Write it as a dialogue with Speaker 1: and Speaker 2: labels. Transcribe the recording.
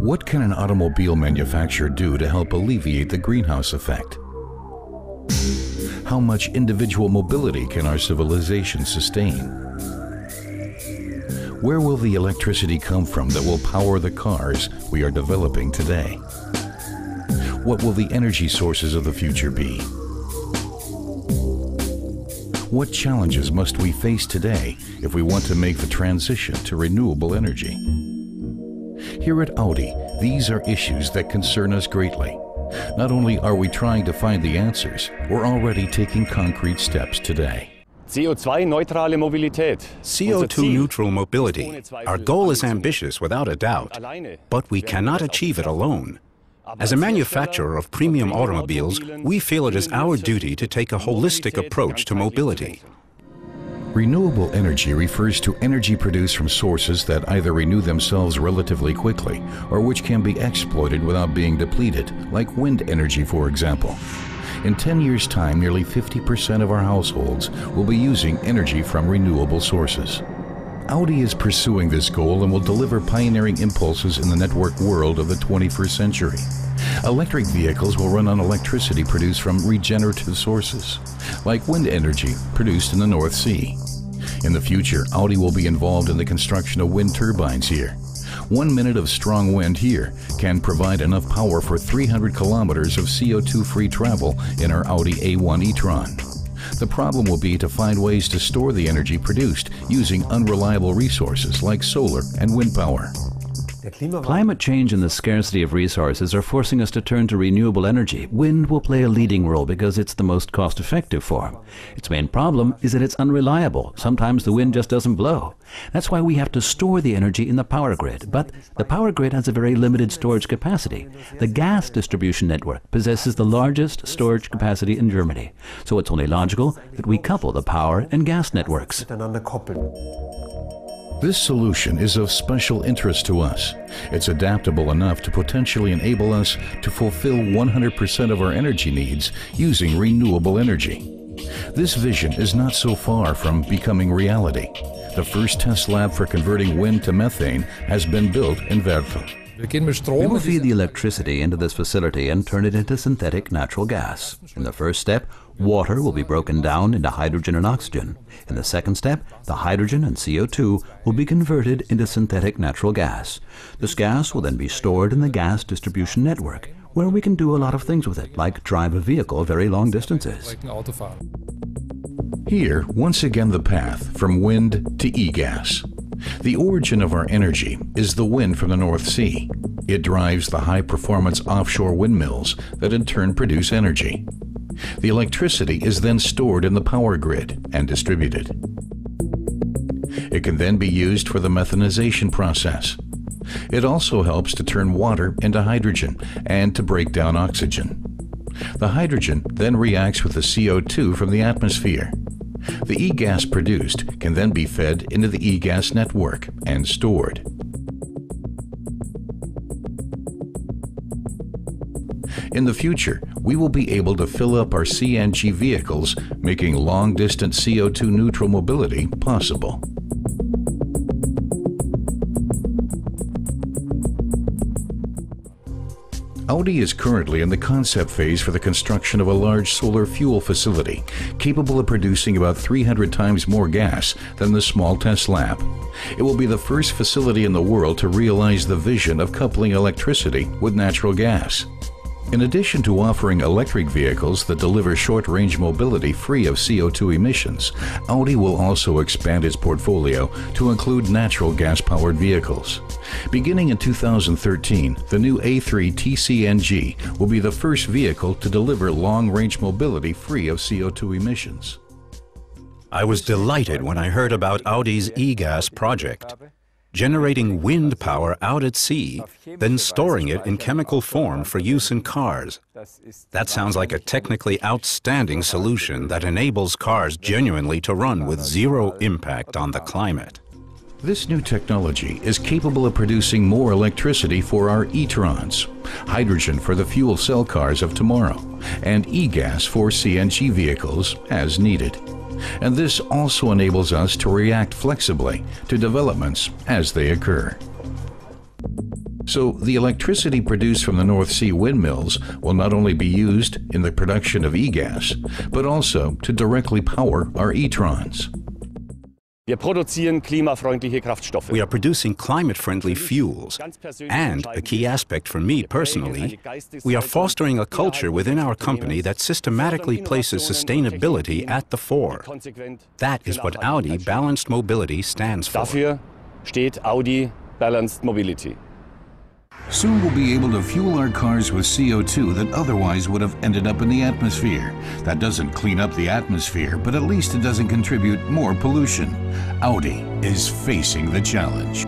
Speaker 1: What can an automobile manufacturer do to help alleviate the greenhouse effect? How much individual mobility can our civilization sustain? Where will the electricity come from that will power the cars we are developing today? What will the energy sources of the future be? What challenges must we face today if we want to make the transition to renewable energy? Here at Audi, these are issues that concern us greatly. Not only are we trying to find the answers, we're already taking concrete steps today.
Speaker 2: CO2 neutral mobility. Our goal is ambitious without a doubt, but we cannot achieve it alone. As a manufacturer of premium automobiles, we feel it is our duty to take a holistic approach to mobility.
Speaker 1: Renewable energy refers to energy produced from sources that either renew themselves relatively quickly or which can be exploited without being depleted, like wind energy, for example. In 10 years' time, nearly 50% of our households will be using energy from renewable sources. Audi is pursuing this goal and will deliver pioneering impulses in the network world of the 21st century. Electric vehicles will run on electricity produced from regenerative sources, like wind energy produced in the North Sea. In the future, Audi will be involved in the construction of wind turbines here. 1 minute of strong wind here can provide enough power for 300 kilometers of CO2-free travel in our Audi A1 e-tron. The problem will be to find ways to store the energy produced using unreliable resources like solar and wind power.
Speaker 3: Climate change and the scarcity of resources are forcing us to turn to renewable energy. Wind will play a leading role because it's the most cost-effective form. Its main problem is that it's unreliable. Sometimes the wind just doesn't blow. That's why we have to store the energy in the power grid. But the power grid has a very limited storage capacity. The gas distribution network possesses the largest storage capacity in Germany. So it's only logical that we couple the power and gas networks.
Speaker 1: This solution is of special interest to us. It's adaptable enough to potentially enable us to fulfill 100% of our energy needs using renewable energy. This vision is not so far from becoming reality. The first test lab for converting wind to methane has been built in Wertel.
Speaker 3: We will feed the electricity into this facility and turn it into synthetic natural gas. In the first step, water will be broken down into hydrogen and oxygen. In the second step, the hydrogen and CO2 will be converted into synthetic natural gas. This gas will then be stored in the gas distribution network, where we can do a lot of things with it, like drive a vehicle very long distances.
Speaker 1: Here, once again, the path from wind to e-gas. The origin of our energy is the wind from the North Sea. It drives the high-performance offshore windmills that in turn produce energy. The electricity is then stored in the power grid and distributed. It can then be used for the methanization process. It also helps to turn water into hydrogen and to break down oxygen. The hydrogen then reacts with the CO2 from the atmosphere. The e-gas produced can then be fed into the e-gas network and stored. In the future, we will be able to fill up our CNG vehicles, making long-distance CO2 neutral mobility possible. Audi is currently in the concept phase for the construction of a large solar fuel facility, capable of producing about 300 times more gas than the small test lab. It will be the first facility in the world to realize the vision of coupling electricity with natural gas. In addition to offering electric vehicles that deliver short-range mobility free of CO2 emissions, Audi will also expand its portfolio to include natural gas-powered vehicles. Beginning in 2013, the new A3 TCNG will be the first vehicle to deliver long-range mobility free of CO2 emissions.
Speaker 2: I was delighted when I heard about Audi's e-gas project. Generating wind power out at sea, then storing it in chemical form for use in cars. That sounds like a technically outstanding solution that enables cars genuinely to run with zero impact on the climate.
Speaker 1: This new technology is capable of producing more electricity for our e-trons, hydrogen for the fuel cell cars of tomorrow, and e-gas for CNG vehicles as needed. And this also enables us to react flexibly to developments as they occur. So the electricity produced from the North Sea windmills will not only be used in the production of e-gas, but also to directly power our e-trons.
Speaker 4: Wir produzieren klimafreundliche Kraftstoffe.
Speaker 2: We are producing climate-friendly fuels. And a key aspect for me personally, we are fostering a culture within our company that systematically places sustainability at the fore. That is what Audi Balanced Mobility stands for.
Speaker 4: Dafür steht Audi Balanced Mobility.
Speaker 1: Soon we'll be able to fuel our cars with CO2 that otherwise would have ended up in the atmosphere. That doesn't clean up the atmosphere, but at least it doesn't contribute more pollution. Audi is facing the challenge.